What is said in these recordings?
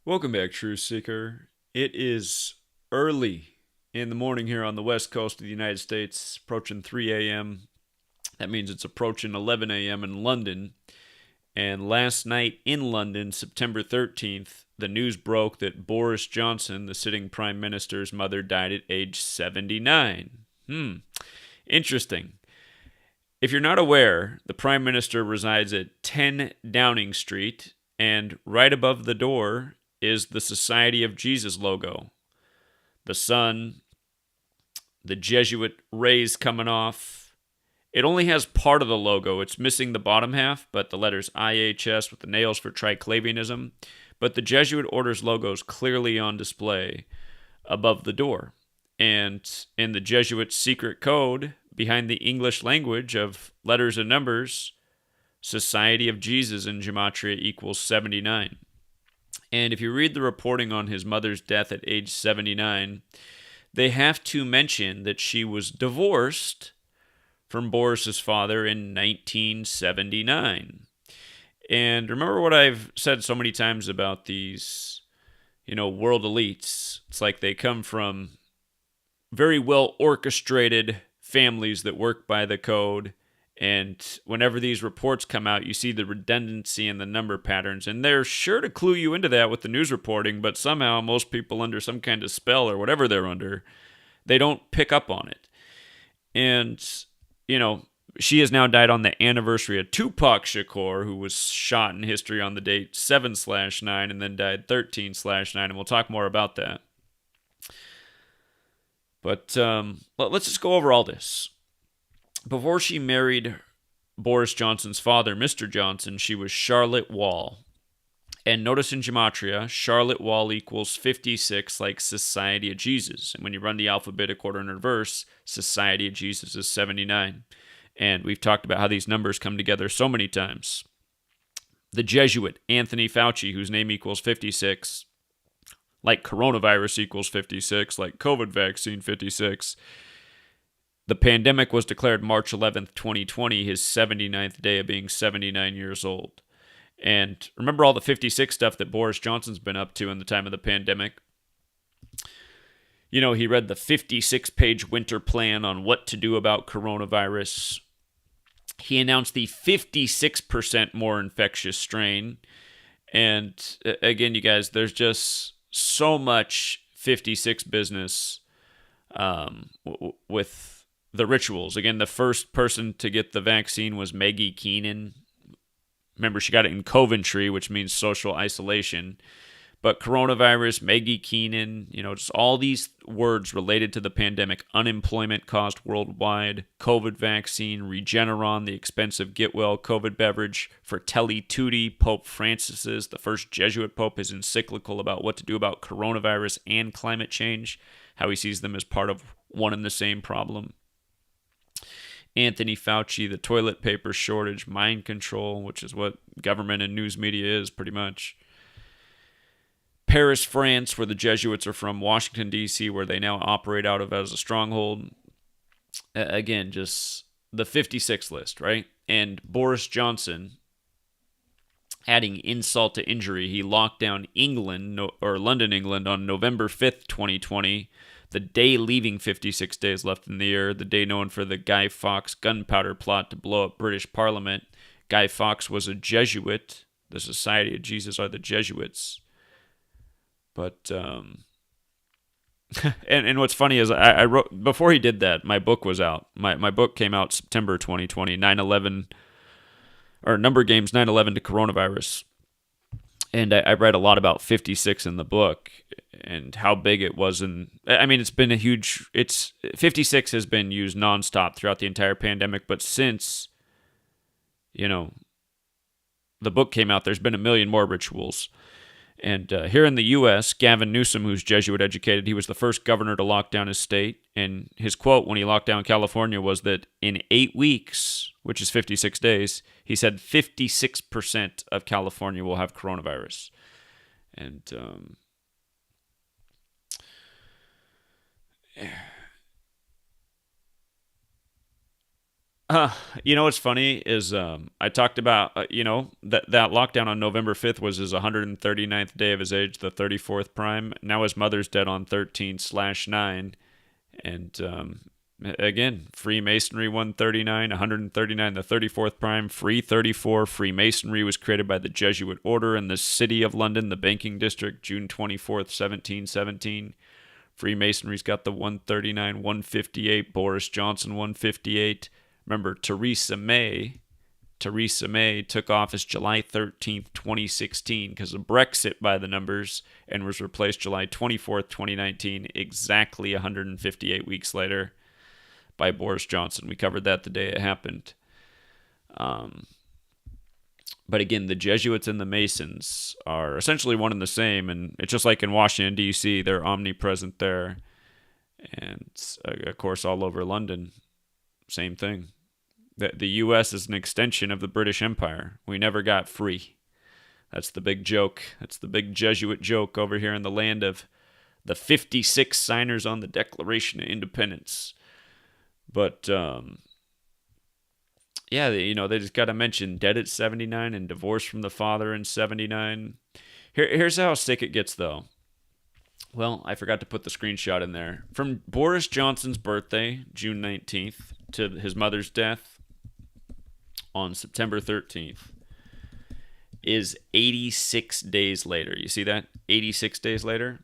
Welcome back, Truth Seeker. It is early in the morning here on the west coast of the United States, approaching 3 a.m. That means it's approaching 11 a.m. in London. And last night in London, September 13th, the news broke that Boris Johnson, the sitting prime minister's mother, died at age 79. Interesting. If you're not aware, the prime minister resides at 10 Downing Street, and right above the door is the Society of Jesus logo. The sun, the Jesuit rays coming off. It only has part of the logo. It's missing the bottom half, but the letters IHS with the nails for triclavianism. But the Jesuit order's logo is clearly on display above the door. And in the Jesuit secret code, behind the English language of letters and numbers, Society of Jesus in Gematria equals 79. And if you read the reporting on his mother's death at age 79, they have to mention that she was divorced from Boris's father in 1979. And remember what I've said so many times about these, world elites. It's like they come from very well orchestrated families that work by the code. And whenever these reports come out, you see the redundancy in the number patterns. And they're sure to clue you into that with the news reporting, but somehow most people under some kind of spell or whatever they're under, they don't pick up on it. And, she has now died on the anniversary of Tupac Shakur, who was shot in history on the date 7/9 and then died 13/9. And we'll talk more about that. But let's just go over all this. Before she married Boris Johnson's father, Mr. Johnson, she was Charlotte Wall. And notice in Gematria, Charlotte Wall equals 56, like Society of Jesus. And when you run the alphabetic order in reverse, Society of Jesus is 79. And we've talked about how these numbers come together so many times. The Jesuit, Anthony Fauci, whose name equals 56, like coronavirus equals 56, like COVID vaccine 56. The pandemic was declared March 11th, 2020, his 79th day of being 79 years old. And remember all the 56 stuff that Boris Johnson's been up to in the time of the pandemic? He read the 56-page winter plan on what to do about coronavirus. He announced the 56% more infectious strain. And again, you guys, there's just so much 56 business with the rituals. Again, the first person to get the vaccine was Maggie Keenan. Remember, she got it in Coventry, which means social isolation. But coronavirus, Maggie Keenan, just all these words related to the pandemic. Unemployment cost worldwide, COVID vaccine, Regeneron, the expensive get well COVID beverage, Fratelli Tutti, Pope Francis's, the first Jesuit pope, his encyclical about what to do about coronavirus and climate change, how he sees them as part of one and the same problem. Anthony Fauci, the toilet paper shortage, mind control, which is what government and news media is pretty much. Paris, France, where the Jesuits are from, Washington, D.C., where they now operate out of as a stronghold. Again, just the 56 list, right? And Boris Johnson, adding insult to injury, he locked down London, England on November 5th, 2020, the day leaving 56 days left in the year, the day known for the Guy Fawkes gunpowder plot to blow up British Parliament. Guy Fawkes was a Jesuit. The Society of Jesus are the Jesuits. But, and what's funny is I wrote, before he did that, my book was out. My book came out September 2020, 9/11, or Number Games 9/11 to Coronavirus. And I read a lot about 56 in the book and how big it was. And it's been 56 has been used nonstop throughout the entire pandemic. But since, the book came out, there's been a million more rituals. And here in the U.S., Gavin Newsom, who's Jesuit educated, he was the first governor to lock down his state. And his quote when he locked down California was that in 8 weeks, which is 56 days, he said 56% of California will have coronavirus. And You know what's funny is I talked about that lockdown on November 5th was his 139th day of his age, the 34th prime. Now his mother's dead on 13/9, and again, Freemasonry 139, 139, the 34th prime, free 34. Freemasonry was created by the Jesuit order in the city of London, the banking district, June 24th, 1717. Freemasonry's got the 139, 158, Boris Johnson 158. Remember, Theresa May took office July 13th, 2016 because of Brexit by the numbers and was replaced July 24th, 2019, exactly 158 weeks later by Boris Johnson. We covered that the day it happened. But again, the Jesuits and the Masons are essentially one and the same, and it's just like in Washington, D.C., they're omnipresent there. And, of course, all over London, same thing. The U.S. is an extension of the British Empire. We never got free. That's the big joke. That's the big Jesuit joke over here in the land of the 56 signers on the Declaration of Independence. But, yeah, they just got to mention dead at 79 and divorced from the father in 79. Here's how sick it gets, though. Well, I forgot to put the screenshot in there. From Boris Johnson's birthday, June 19th, to his mother's death on September 13th, is 86 days later. You see that? 86 days later.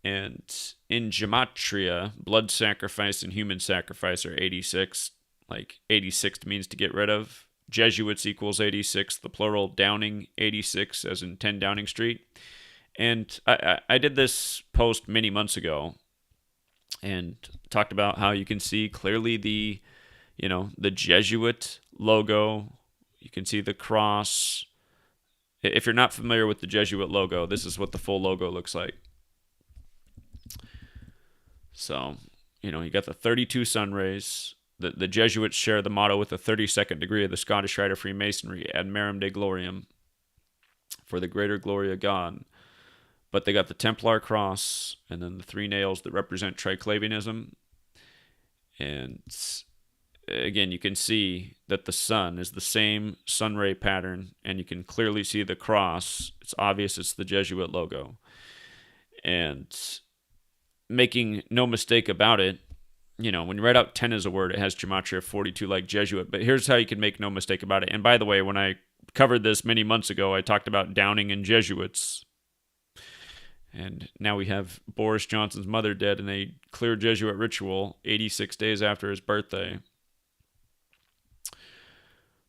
And in gematria, blood sacrifice and human sacrifice are 86. Like 86 means to get rid of. Jesuits equals 86, the plural Downing 86, as in 10 Downing Street. And I did this post many months ago and talked about how you can see clearly the Jesuit logo. You can see the cross. If you're not familiar with the Jesuit logo, this is what the full logo looks like. So, you got the 32 sun rays. The Jesuits share the motto with the 32nd degree of the Scottish Rite of Freemasonry, Ad Merum de Gloriam, for the greater glory of God. But they got the Templar cross, and then the three nails that represent triclavianism. And again, you can see that the sun is the same sun ray pattern, and you can clearly see the cross. It's obvious it's the Jesuit logo. And making no mistake about it, when you write out 10 as a word, it has gematria 42 like Jesuit. But here's how you can make no mistake about it. And by the way, when I covered this many months ago, I talked about Downing and Jesuits. And now we have Boris Johnson's mother dead in a clear Jesuit ritual 86 days after his birthday.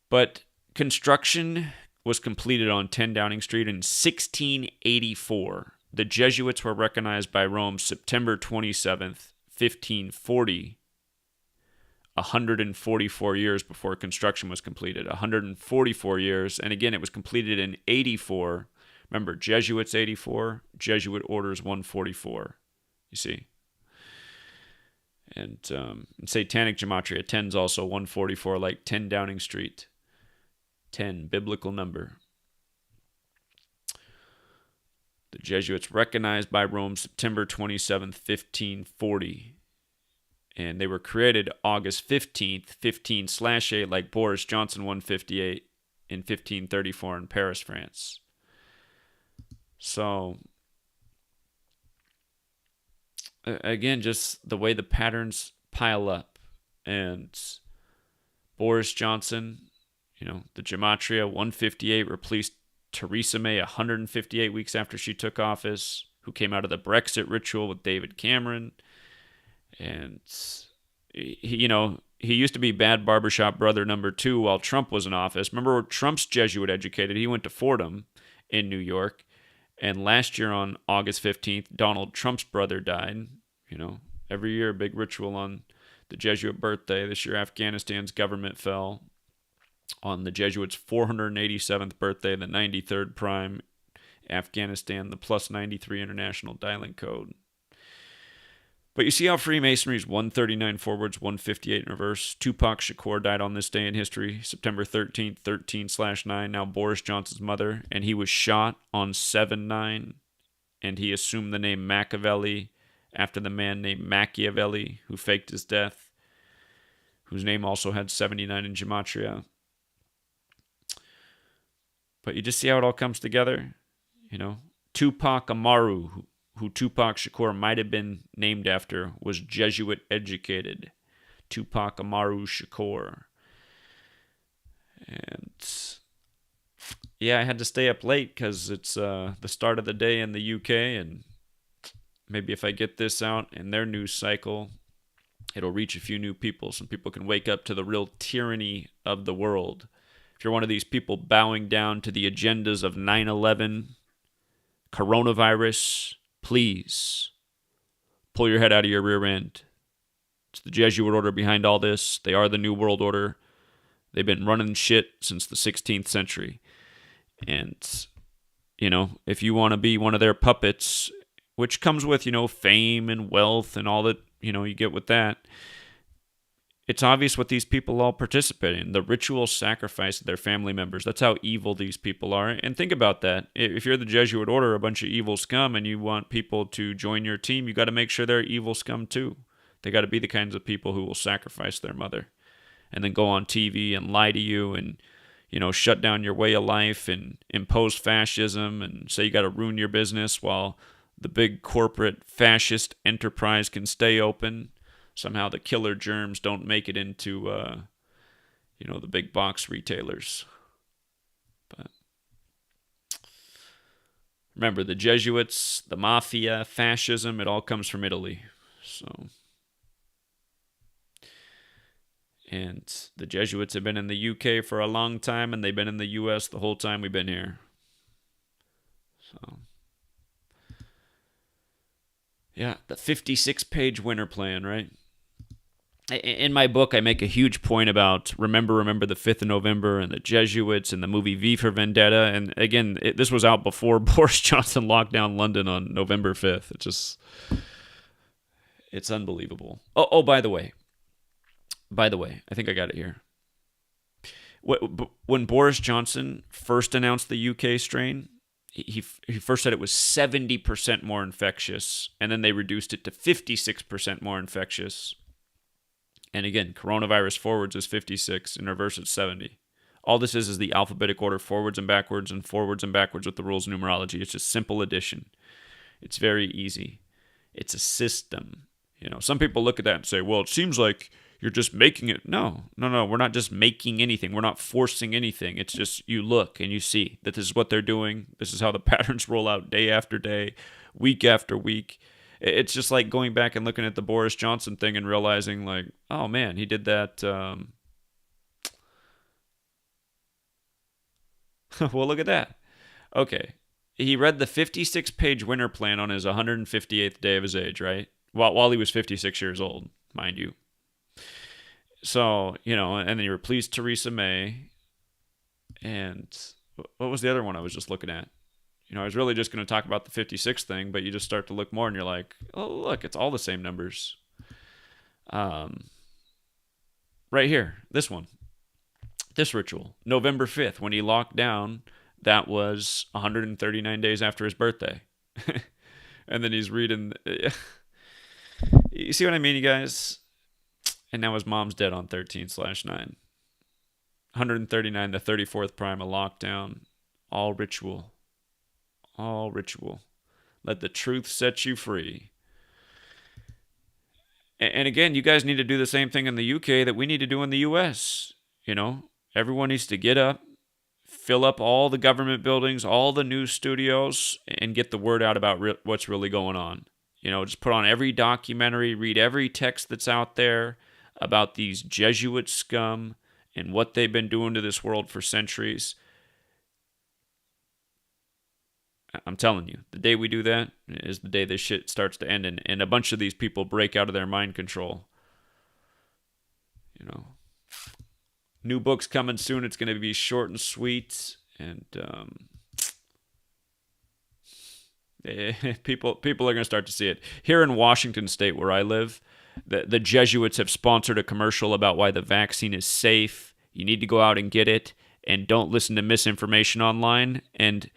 But construction was completed on 10 Downing Street in 1684. The Jesuits were recognized by Rome September 27th, 1540, 144 years before construction was completed. 144 years. And again, it was completed in 84. Remember, Jesuits 84, Jesuit orders 144. You see? And in Satanic Gematria, 10's also 144, like 10 Downing Street. 10, biblical number. The Jesuits recognized by Rome September 27th, 1540. And they were created August 15th, 15/8, like Boris Johnson 158 in 1534 in Paris, France. So, again, just the way the patterns pile up. And Boris Johnson, the Gematria 158 replaced Theresa May 158 weeks after she took office, who came out of the Brexit ritual with David Cameron. And, he used to be bad barbershop brother number 2 while Trump was in office. Remember, Trump's Jesuit educated. He went to Fordham in New York. And last year on August 15th, Donald Trump's brother died. Every year a big ritual on the Jesuit birthday. This year Afghanistan's government fell on the Jesuits' 487th birthday, the 93rd prime. Afghanistan, the plus 93 international dialing code. But you see how Freemasonry's 139 forwards, 158 in reverse. Tupac Shakur died on this day in history, September 13th, 13/9. Now Boris Johnson's mother, and he was shot on 7/9, and he assumed the name Machiavelli after the man named Machiavelli who faked his death. whose name also had 79 in Gematria. But you just see how it all comes together. Tupac Amaru, who Tupac Shakur might have been named after, was Jesuit educated. Tupac Amaru Shakur. And yeah, I had to stay up late because it's the start of the day in the UK, and maybe if I get this out in their news cycle, it'll reach a few new people. Some people can wake up to the real tyranny of the world. If you're one of these people bowing down to the agendas of 9/11, coronavirus, please pull your head out of your rear end. It's the Jesuit order behind all this. They are the New World Order. They've been running shit since the 16th century. And, if you want to be one of their puppets, which comes with, fame and wealth and all that, you get with that, it's obvious what these people all participate in. The ritual sacrifice of their family members. That's how evil these people are. And think about that. If you're the Jesuit order, a bunch of evil scum, and you want people to join your team, you got to make sure they're evil scum too. They got to be the kinds of people who will sacrifice their mother and then go on TV and lie to you and, shut down your way of life and impose fascism and say you got to ruin your business while the big corporate fascist enterprise can stay open. Somehow the killer germs don't make it into, the big box retailers. But remember, the Jesuits, the mafia, fascism, it all comes from Italy. And the Jesuits have been in the UK for a long time, and they've been in the US the whole time we've been here. So, yeah, the 56-page winter plan, right? In my book, I make a huge point about remember the 5th of November and the Jesuits and the movie V for Vendetta. And again, this was out before Boris Johnson locked down London on November 5th. It's unbelievable. Oh, by the way, I think I got it here. When Boris Johnson first announced the UK strain, he first said it was 70% more infectious, and then they reduced it to 56% more infectious. And again, coronavirus forwards is 56, and reverse it's 70. All this is the alphabetic order forwards and backwards with the rules of numerology. It's just simple addition. It's very easy. It's a system. Some people look at that and say, well, it seems like you're just making it. No. We're not just making anything. We're not forcing anything. It's just you look and you see that this is what they're doing. This is how the patterns roll out day after day, week after week. It's just like going back and looking at the Boris Johnson thing and realizing, like, oh man, he did that. Well, look at that. Okay. He read the 56-page winter plan on his 158th day of his age, right? While he was 56 years old, mind you. So, and then you replaced Theresa May. And what was the other one I was just looking at? I was really just going to talk about the 56 thing, but you just start to look more and you're like, oh, look, it's all the same numbers. Right here, this one. This ritual, November 5th, when he locked down, that was 139 days after his birthday. And then he's reading. You see what I mean, you guys? And now his mom's dead on 13/9. 139, the 34th prime of lockdown. All ritual. All ritual. Let the truth set you free. And again, you guys need to do the same thing in the UK that we need to do in the US. Everyone needs to get up, fill up all the government buildings, all the news studios, and get the word out about what's really going on. Just put on every documentary, read every text that's out there about these Jesuit scum and what they've been doing to this world for centuries. I'm telling you, the day we do that is the day this shit starts to end, and a bunch of these people break out of their mind control. New book's coming soon. It's going to be short and sweet, and people are going to start to see it. Here in Washington State, where I live, the Jesuits have sponsored a commercial about why the vaccine is safe. You need to go out and get it, and don't listen to misinformation online. And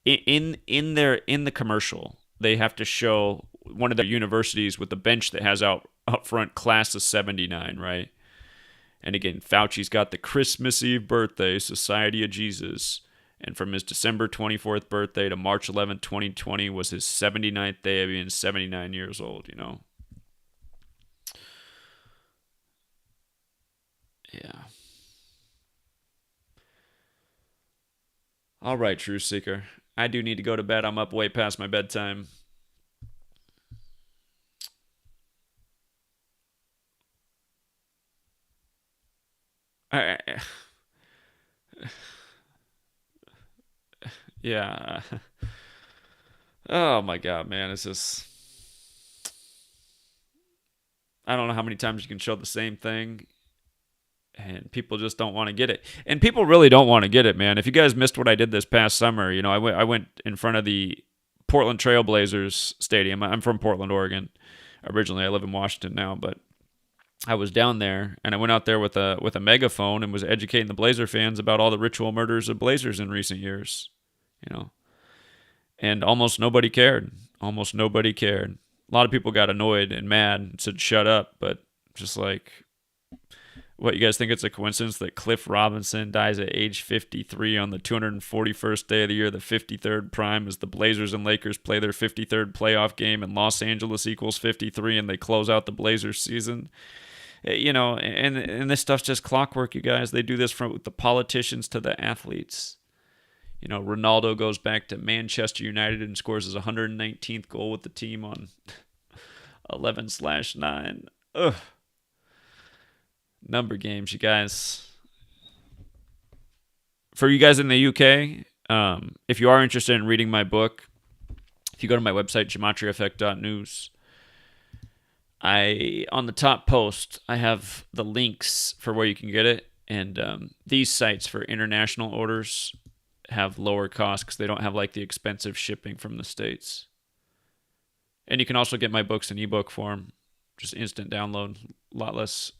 in the commercial, they have to show one of their universities with the bench that has out front class of 79, right? And again, Fauci's got the Christmas Eve birthday, Society of Jesus. And from his December 24th birthday to March 11th, 2020 was his 79th day of being 79 years old, you know? Yeah. All right, Truth Seeker. I do need to go to bed. I'm up way past my bedtime. I, yeah. Oh my God, man. It's just. I don't know how many times you can show the same thing, and people just don't want to get it. And people really don't want to get it, man. If you guys missed what I did this past summer, you know, I went in front of the Portland Trailblazers stadium. I'm from Portland, Oregon. Originally, I live in Washington now, but I was down there, and I went out there with a megaphone and was educating the Blazer fans about all the ritual murders of Blazers in recent years. You know, and almost nobody cared. Almost nobody cared. A lot of people got annoyed and mad and said, "Shut up!" But just like, what, you guys think it's a coincidence that Cliff Robinson dies at age 53 on the 241st day of the year, the 53rd prime, as the Blazers and Lakers play their 53rd playoff game, and Los Angeles equals 53, and they close out the Blazers season? You know, and this stuff's just clockwork, you guys. They do this from the politicians to the athletes. You know, Ronaldo goes back to Manchester United and scores his 119th goal with the team on 11/9. Ugh. Number games, you guys. For you guys in the UK, if you are interested in reading my book, if you go to my website, gematryeffect.news, on the top post, I have the links for where you can get it. And these sites for international orders have lower costs because they don't have like the expensive shipping from the States. And you can also get my books in ebook form, just instant download, a lot less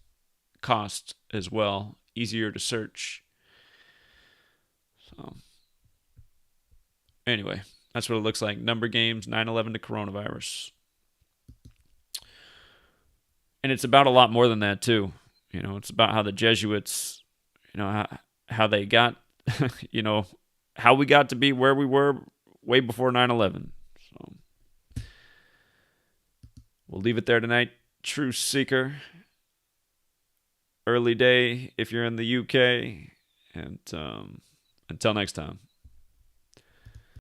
cost as well, easier to search. So anyway, that's what it looks like. Number games, 9/11 to coronavirus. And it's about a lot more than that too. You know, it's about how the Jesuits, you know, how they got, you know, how we got to be where we were way before 9/11. So we'll leave it there tonight. Truth Seeker. Early day if you're in the UK. And until next time.